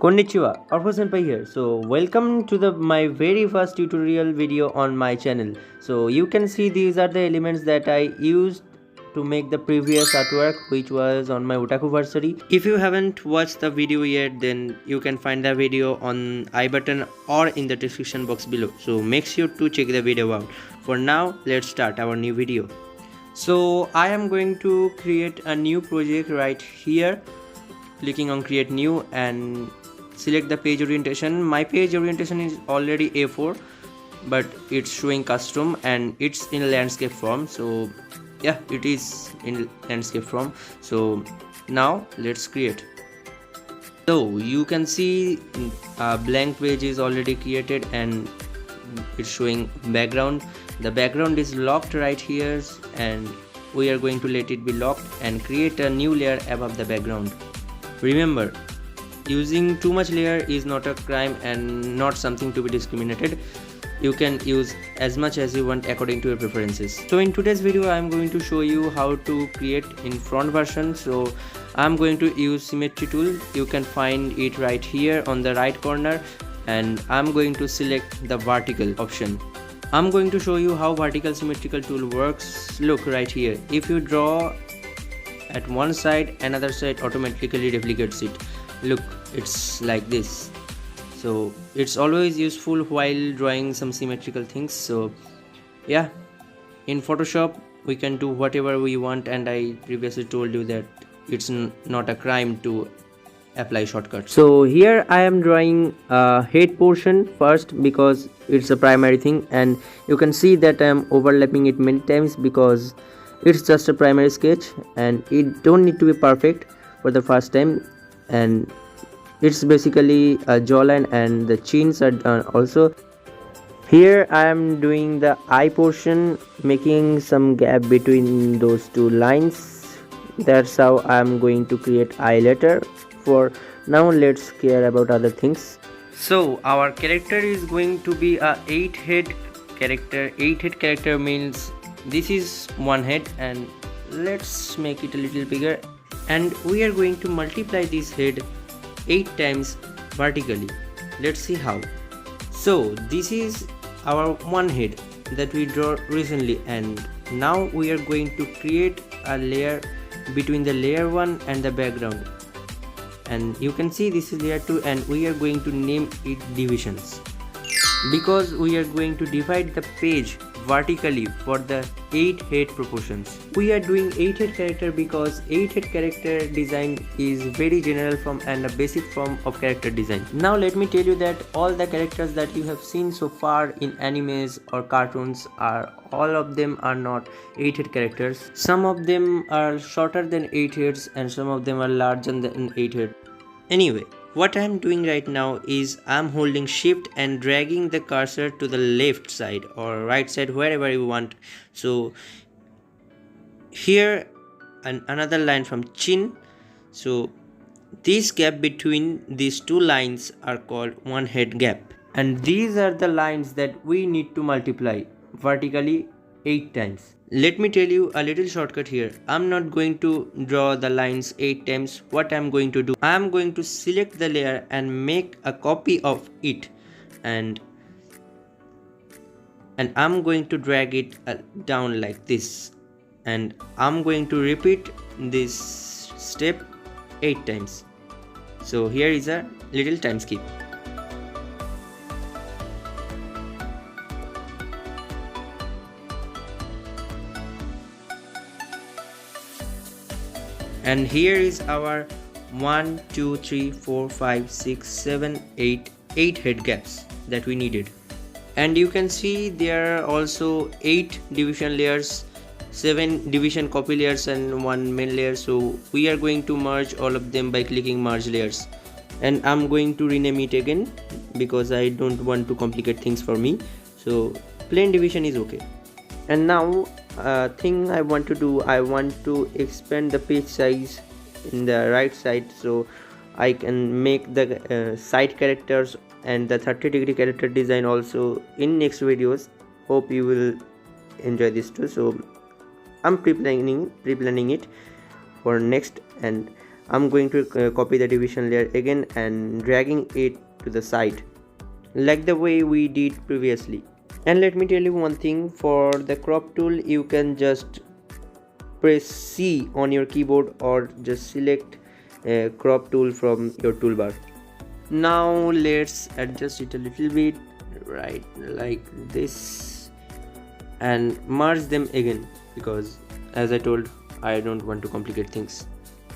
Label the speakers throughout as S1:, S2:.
S1: Konnichiwa, Senpai here. So welcome to my very first tutorial video on my channel. So you can see these are the elements that I used to make the previous artwork, which was on my Otakuversary. If you haven't watched the video yet, then you can find the video on I button or in the description box below. So make sure to check the video out. For now, let's start our new video. So I am going to create a new project right here, clicking on create new and select the page orientation. My page orientation is already A4, but it's showing custom and it's in landscape form. So yeah, it is in landscape form. So now let's create. So you can see a blank page is already created and it's showing background. The background is locked right here and we are going to let it be locked and create a new layer above the background. Remember, using too much layer is not a crime and not something to be discriminated. You can use as much as you want according to your preferences. So in today's video I am going to show you how to create in front version. So I am going to use symmetry tool. You can find it right here on the right corner, and I am going to select the vertical option. I'm going to show you how vertical symmetrical tool works. Look right here. If you draw at one side, another side automatically replicates it. Look, it's like this. So it's always useful while drawing some symmetrical things. So yeah, in Photoshop we can do whatever we want, and I previously told you that it's not a crime to apply shortcuts. So here I am drawing a head portion first because it's a primary thing, and you can see that I am overlapping it many times because it's just a primary sketch and it don't need to be perfect for the first time. And it's basically a jawline and the chins are done also. Here I am doing the eye portion, making some gap between those two lines. That's how I am going to create eye later. For now, let's care about other things. So our character is going to be a 8-head character. 8-head character means this is one head, and let's make it a little bigger, and we are going to multiply this head 8 times vertically. Let's see how. So this is our one head that we draw recently, and now we are going to create a layer between the layer 1 and the background, and you can see this is layer 2, and we are going to name it divisions because we are going to divide the page vertically for the 8-head proportions. We are doing 8-head character because 8-head character design is very general form and a basic form of character design. Now let me tell you that all the characters that you have seen so far in animes or cartoons all of them are not 8-head characters. Some of them are shorter than 8 heads and some of them are larger than 8 heads. Anyway, what I am doing right now is I am holding shift and dragging the cursor to the left side or right side, wherever you want. So here another line from chin. So this gap between these two lines are called one head gap, and these are the lines that we need to multiply vertically 8 times. Let me tell you a little shortcut here. I'm not going to draw the lines 8 times. What I'm going to do, I'm going to select the layer and make a copy of it, and I'm going to drag it down like this, and I'm going to repeat this step 8 times. So here is a little time skip. And here is our 1 2 3 4 5 6 7 8 head gaps that we needed. And you can see there are also 8 division layers, 7 division copy layers and 1 main layer. So we are going to merge all of them by clicking merge layers, and I'm going to rename it again because I don't want to complicate things for me. So plain division is okay. And now thing I want to do, I want to expand the page size in the right side so I can make the side characters and the 30-degree character design also in next videos. Hope you will enjoy this too. So I'm pre-planning it for next, and I'm going to copy the division layer again and dragging it to the side like the way we did previously. And let me tell you one thing, for the crop tool you can just press C on your keyboard or just select crop tool from your toolbar. Now let's adjust it a little bit, right, like this, and merge them again, because as I told, I don't want to complicate things.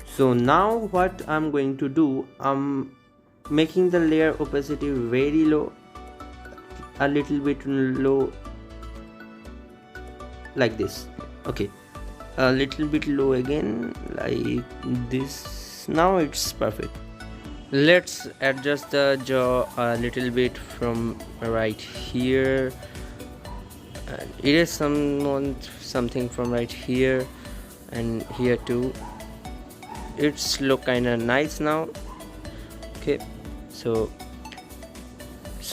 S1: So now what I'm going to do, I'm making the layer opacity very low, a little bit low, like this. Okay, a little bit low again, like this. Now it's perfect. Let's adjust the jaw a little bit from right here, and it is something from right here and here too. It's look kind of nice now. Okay, so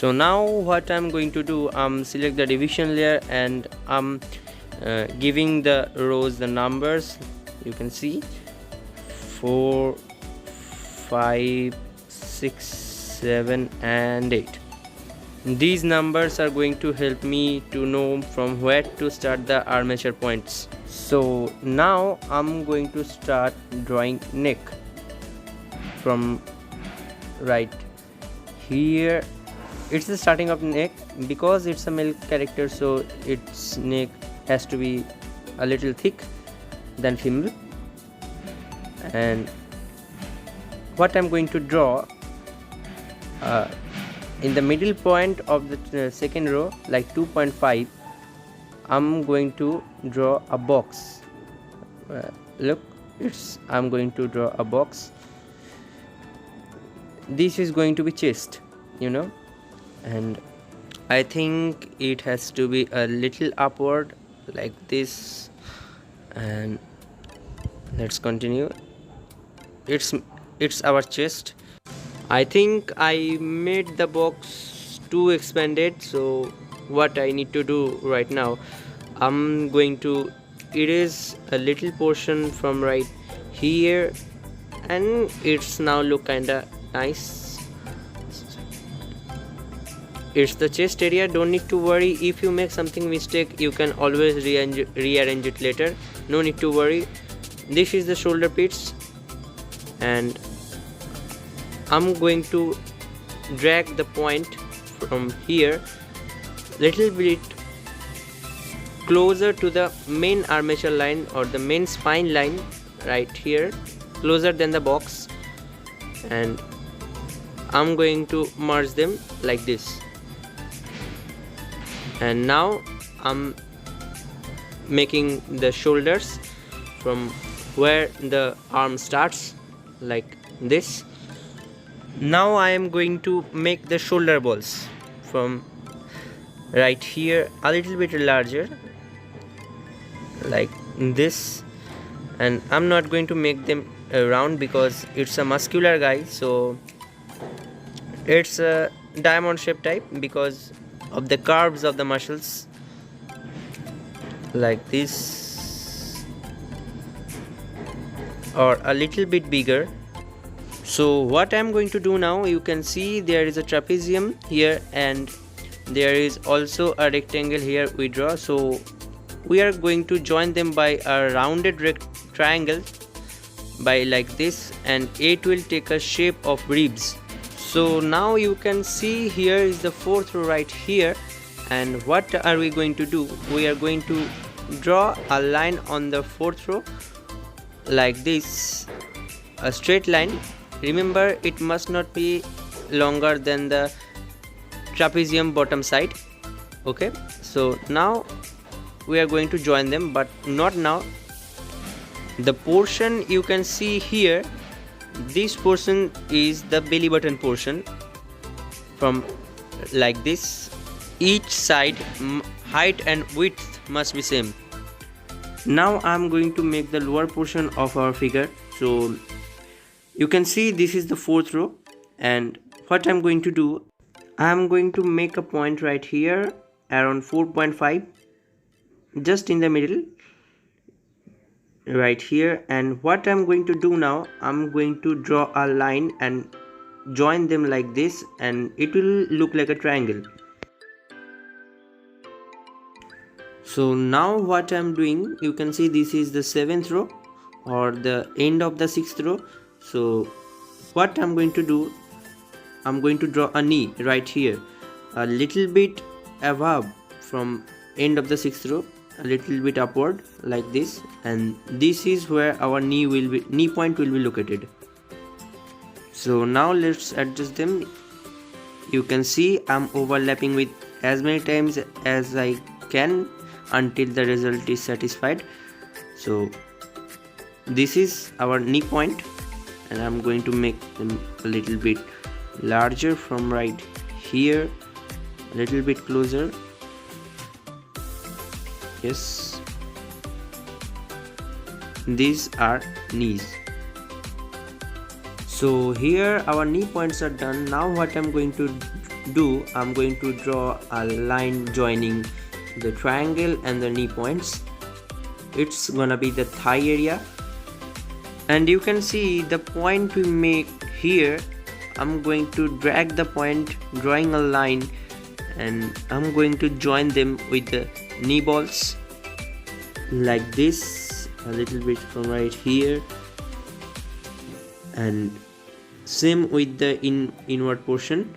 S1: now what I'm going to do, select the division layer and I'm giving the rows the numbers. You can see 4, 5, 6, 7 and 8. These numbers are going to help me to know from where to start the armature points. So now I'm going to start drawing neck from right here. It's the starting of neck, because it's a male character, so its neck has to be a little thick than female. And what I'm going to draw in the middle point of the second row, like 2.5, I'm going to draw a box. Look, I'm going to draw a box. This is going to be chest, you know, and I think it has to be a little upward like this. And let's continue. It's our chest. I think I made the box too expanded, so what I need to do right now, I'm going to erase a little portion from right here, and it's now look kinda nice. It's the chest area. Don't need to worry. If you make something mistake, you can always rearrange it later. No need to worry. This is the shoulder pits, and I'm going to drag the point from here little bit closer to the main armature line or the main spine line, right here, closer than the box, and I'm going to merge them like this. And now I'm making the shoulders from where the arm starts, like this. Now I am going to make the shoulder balls from right here a little bit larger, like this. And I'm not going to make them round because it's a muscular guy, so it's a diamond shape type because of the curves of the muscles, like this, or a little bit bigger. So what I'm going to do now, you can see there is a trapezium here and there is also a rectangle here we draw. So we are going to join them by a rounded triangle by like this, and it will take a shape of ribs. So now you can see here is the fourth row right here, and what are we going to do? We are going to draw a line on the fourth row like this, a straight line. Remember, it must not be longer than the trapezium bottom side. Okay, so now we are going to join them, but not now. The portion you can see here, this portion is the belly button portion from like this. Each side height and width must be same. Now I'm going to make the lower portion of our figure. So you can see this is the fourth row, and what I'm going to do, I'm going to make a point right here around 4.5, just in the middle. right here. And what I'm going to do now, I'm going to draw a line and join them like this, and it will look like a triangle. So now what I'm doing, you can see this is the seventh row or the end of the sixth row. So what I'm going to do, I'm going to draw a knee right here, a little bit above from end of the sixth row, a little bit upward like this, and this is where our knee point will be located. So now let's adjust them. You can see I'm overlapping with as many times as I can until the result is satisfied. So this is our knee point, and I'm going to make them a little bit larger from right here, a little bit closer. Yes, these are knees. So here our knee points are done. Now what I'm going to do, I'm going to draw a line joining the triangle and the knee points. It's gonna be the thigh area, and you can see the point we make here. I'm going to drag the point, drawing a line, and I'm going to join them with the knee balls like this, a little bit from right here, and same with the inward portion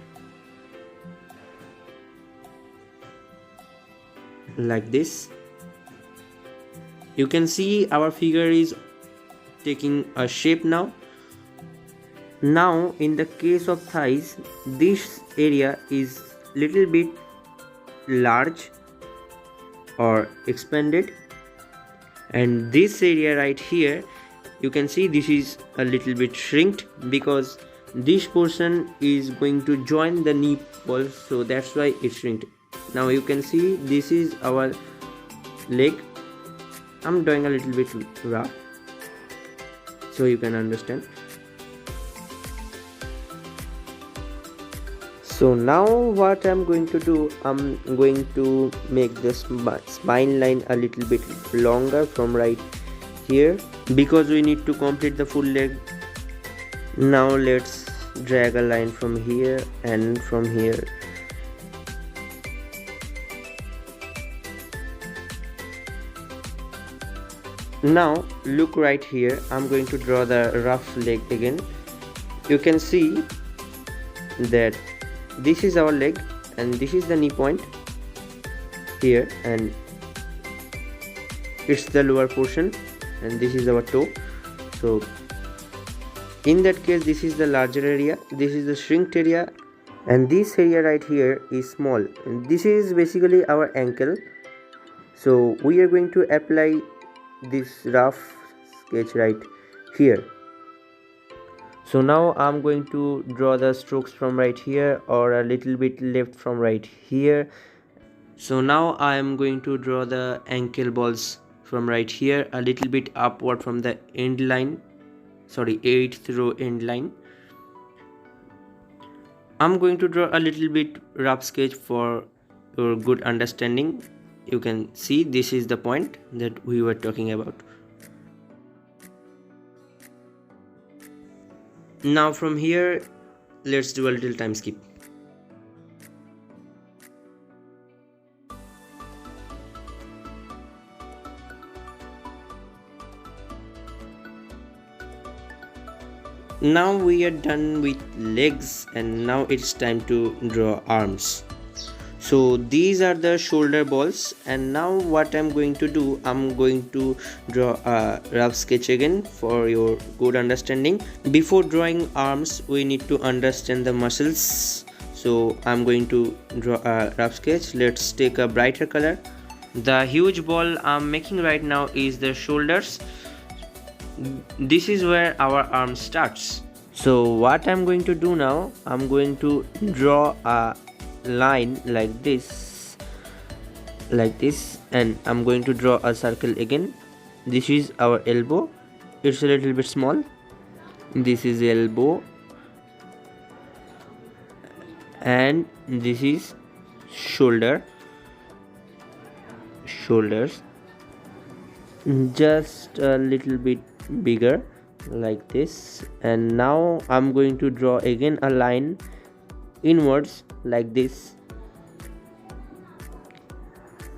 S1: like this. You can see our figure is taking a shape now. Now in the case of thighs, this area is little bit large or expanded, and this area right here, you can see this is a little bit shrinked because this portion is going to join the knee ball, so that's why it's shrinked. Now you can see this is our leg. I'm doing a little bit rough so you can understand. So now what I'm going to do, I'm going to make this spine line a little bit longer from right here because we need to complete the full leg. Now let's drag a line from here and from here. Now look right here, I'm going to draw the rough leg again. You can see that this is our leg and this is the knee point here, and it's the lower portion, and this is our toe. So in that case, this is the larger area, this is the shrinked area, and this area right here is small, and this is basically our ankle. So we are going to apply this rough sketch right here. So now I'm going to draw the strokes from right here or a little bit left from right here. So now I am going to draw the ankle balls from right here, a little bit upward from the end line, sorry, 8th row end line. I'm going to draw a little bit rough sketch for your good understanding. You can see this is the point that we were talking about. Now from here, let's do a little time skip. Now we are done with legs, and now it's time to draw arms. So these are the shoulder balls, and now what I'm going to do, I'm going to draw a rough sketch again for your good understanding. Before drawing arms, we need to understand the muscles. So I'm going to draw a rough sketch. Let's take a brighter color. The huge ball I'm making right now is the shoulders. This is where our arm starts. So what I'm going to do now, I'm going to draw a line like this, and I'm going to draw a circle again. This is our elbow, it's a little bit small. This is elbow, and this is shoulders. just a little bit bigger like this. And now I'm going to draw again a line inwards like this,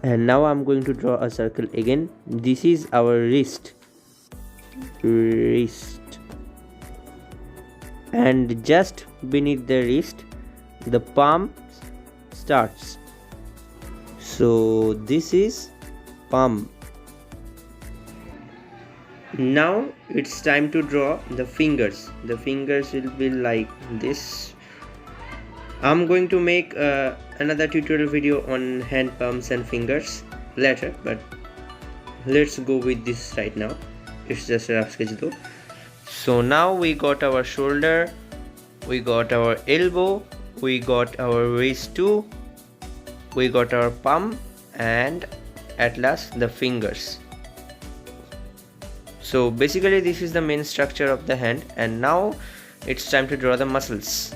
S1: and now I'm going to draw a circle again. This is our wrist, and just beneath the wrist the palm starts. So this is palm. Now it's time to draw the fingers. The fingers will be like this. I'm going to make another tutorial video on hand palms and fingers later, but let's go with this right now. It's just a rough sketch though. So now we got our shoulder, we got our elbow, we got our wrist too, we got our palm, and at last the fingers. So basically this is the main structure of the hand, and now it's time to draw the muscles.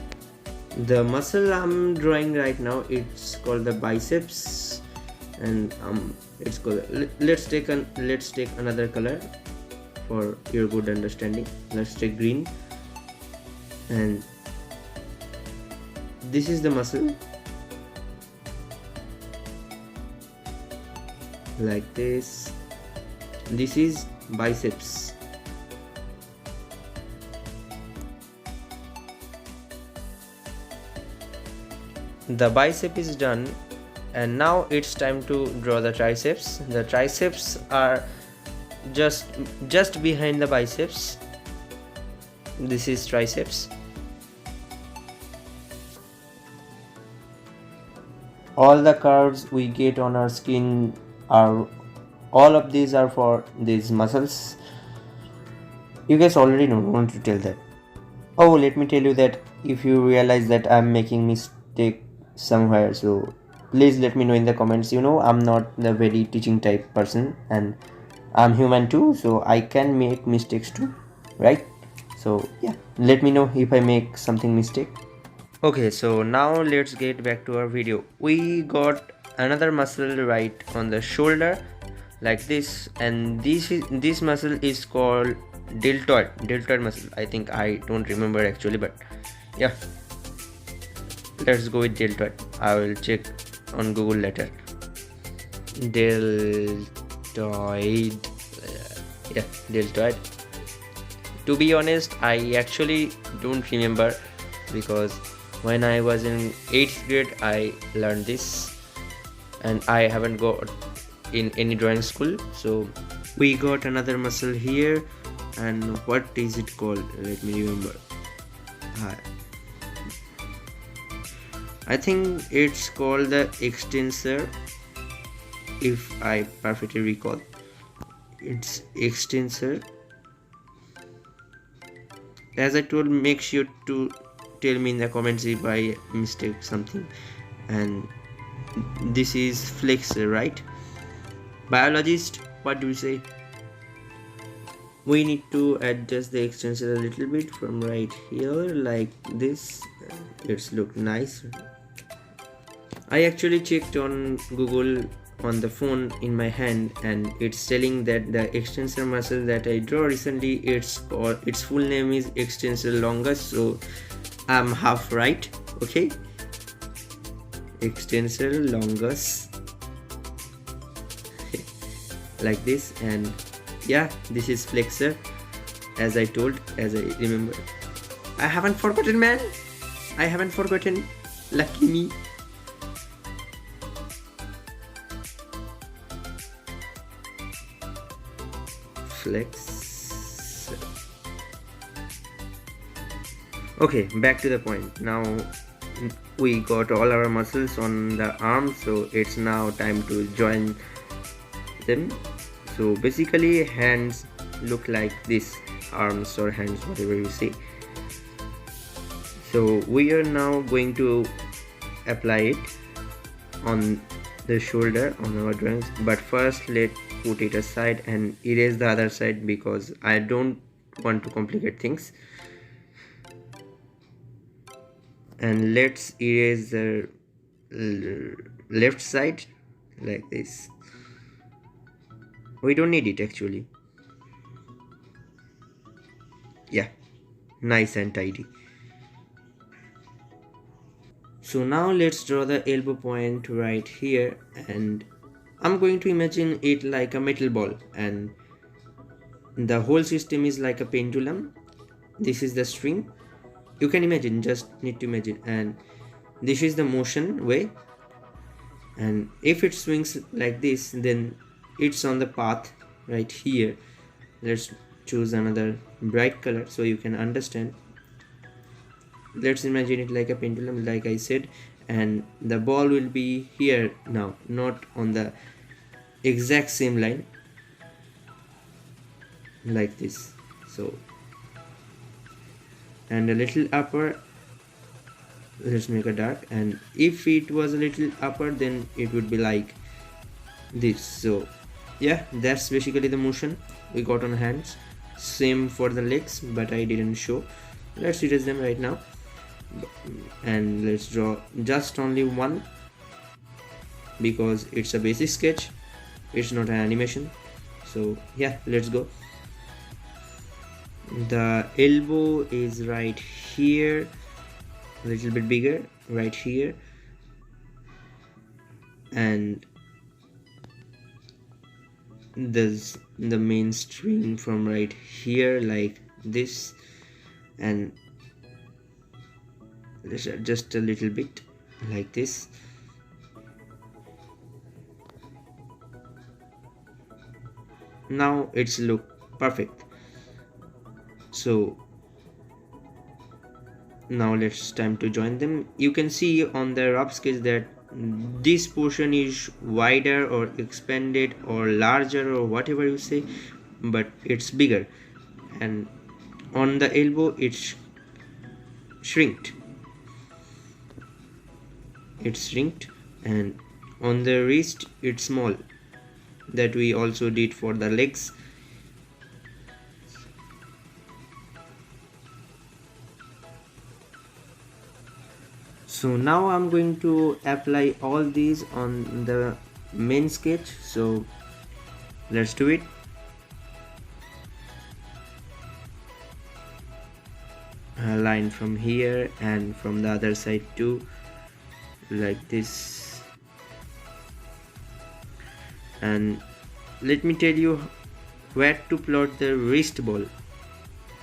S1: The muscle I'm drawing right now, it's called the biceps, and it's called, let's take another color for your good understanding. Let's take green, and this is the muscle like this. This is biceps. The bicep is done, and now it's time to draw the triceps. The triceps are just behind the biceps. This is triceps. All the curves we get on our skin are, all of these are for these muscles. You guys already know, don't want to tell that. Oh, let me tell you that if you realize that I'm making mistake somewhere, so please let me know in the comments. You know, I'm not the very teaching type person, and I'm human too, so I can make mistakes too, right? So yeah, let me know if I make something mistake. Okay, so now let's get back to our video. We got another muscle right on the shoulder like this, and this muscle is called deltoid muscle. I think, I don't remember actually, but yeah, let's go with deltoid. I will check on Google later. Deltoid. Yeah, deltoid. To be honest, I actually don't remember, because when I was in 8th grade I learned this, and I haven't got in any drawing school. So we got another muscle here, and what is it called? Let me remember. I think it's called the extensor, if I perfectly recall. It's extensor. As I told, make sure to tell me in the comments if I mistake something. And this is flexor, right? Biologist, what do you say? We need to adjust the extensor a little bit from right here like this. It's look nice. I actually checked on Google on the phone in my hand, and it's telling that the extensor muscle that I draw recently, its full name is extensor longus, so I'm half right. Okay, extensor longus like this. And yeah, this is flexor, as I remember. I haven't forgotten, man. I haven't forgotten. Lucky me. Flex. Okay, back to the point. Now we got all our muscles on the arms, so it's now time to join them. So basically hands look like this, arms or hands, whatever you say. So we are now going to apply it on the shoulder on our drawings, but first let's put it aside and erase the other side, because I don't want to complicate things. And let's erase the left side like this. We don't need it actually. Yeah, nice and tidy. So now let's draw the elbow point right here, and I'm going to imagine it like a metal ball, and the whole system is like a pendulum. This is the string. You can imagine, just need to imagine, and this is the motion way, and if it swings like this, then it's on the path right here. Let's choose another bright color so you can understand. Let's imagine it like a pendulum, like I said, and the ball will be here now, not on the exact same line like this. So, and a little upper, let's make a dark, and if it was a little upper, then it would be like this. So yeah, that's basically the motion we got on hands. Same for the legs, but I didn't show. Let's erase them right now, and let's draw just only one, because it's a basic sketch, it's not an animation. So yeah, let's go. The elbow is right here, a little bit bigger right here, and there's the main string from right here like this, and let's adjust a little bit like this. Now it's look perfect. So now let's time to join them. You can see on the rough sketch that this portion is wider or expanded or larger or whatever you say, but it's bigger, and on the elbow it's shrinked, and on the wrist it's small, that we also did for the legs. So now I'm going to apply all these on the main sketch, so let's do it. A line from here and from the other side too, like this. And let me tell you where to plot the wrist ball.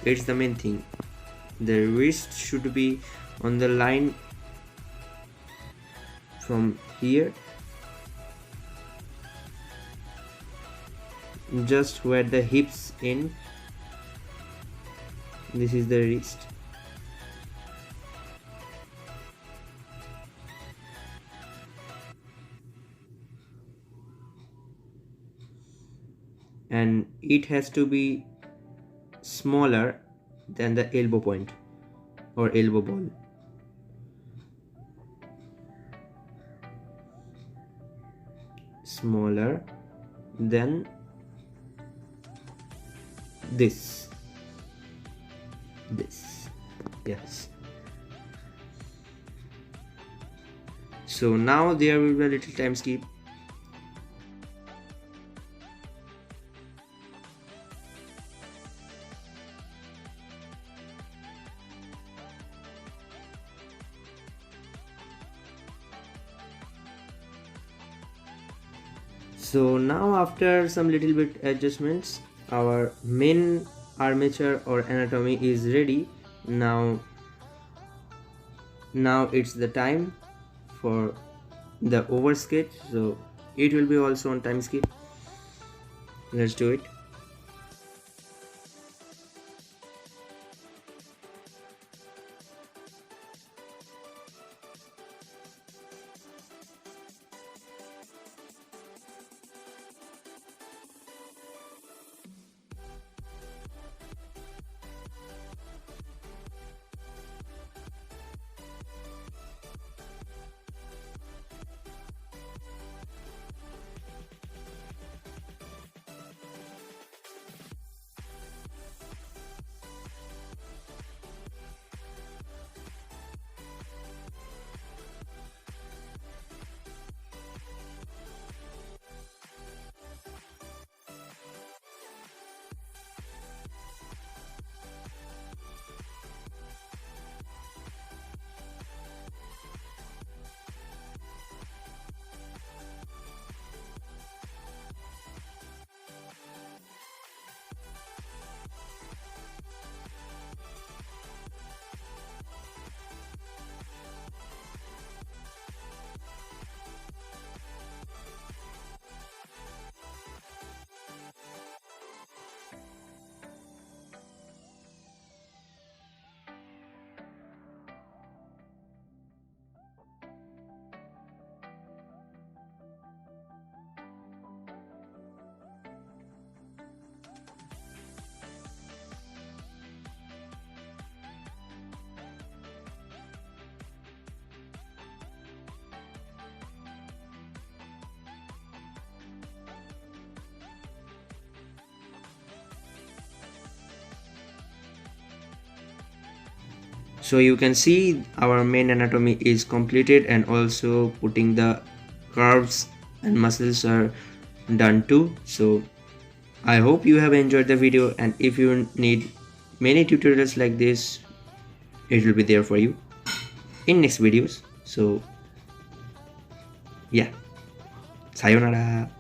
S1: It's the main thing. The wrist should be on the line from here, just where the hips end. This is the wrist. And it has to be smaller than the elbow point or elbow ball. Smaller than this. Yes. So now there will be a little time skip. So now after some little bit adjustments, our main armature or anatomy is ready. Now it's the time for the over sketch, so it will be also on time skip. Let's do it. So you can see our main anatomy is completed, and also putting the curves and muscles are done too. So I hope you have enjoyed the video, and if you need many tutorials like this, it will be there for you in next videos. So yeah, sayonara.